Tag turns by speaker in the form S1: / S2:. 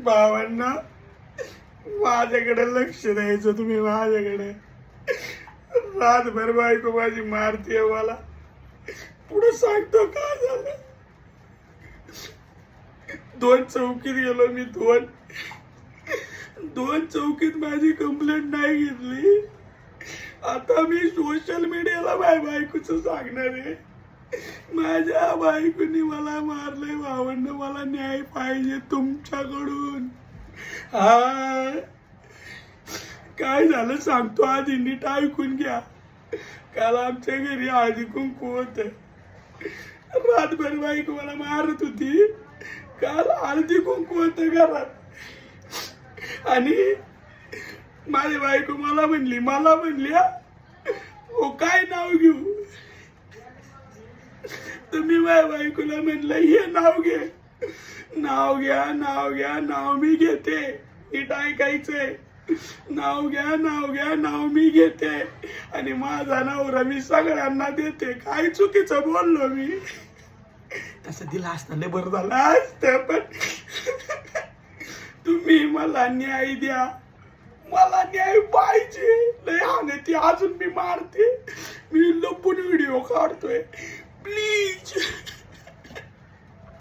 S1: भावांना माझ्याकडे लक्ष द्यायचं तुम्ही. माझ्याकडे रातभर बायको माझी मारतीये मला. पुढे सांगतो काय झालं. 2 चौकीत गेलो मी. 2 चौकीत माझी कंप्लेंट नाही घेतली. आता मी सोशल मीडियाला माझ्या बायकोचं सांगणार आहे. माझ्या बायकोनी मला मारलंय. भावंड मला न्याय पाहिजे तुमच्याकडून. हा काय झालं सांगतो. आधी नीट ऐकून घ्या. काल आमच्या घरी हळदी कुंकू होत. रातभर बायको मला मारत होती. काल हळदी कुंकू होत घरात. आणि माझी बायको मला म्हणली ओ काय नाव घेऊ. तुम्ही माझ्या बायकोला म्हणलं हे नाव घे. नाव घ्या नाव घ्या नाव मी घेते. नीट ऐकायचंय. नाव घ्या नाव घ्या नाव मी घेते. आणि माझा नवरा मी सगळ्यांना देते. काय चुकीचं बोललो मी. तसं दिलं असतं लय बरं झालं असतं. पण तुम्ही मला न्याय द्या. मला न्याय पाहिजे. लय हाने ती अजून मी मारते. मी लपून व्हिडिओ काढतोय. प्लीज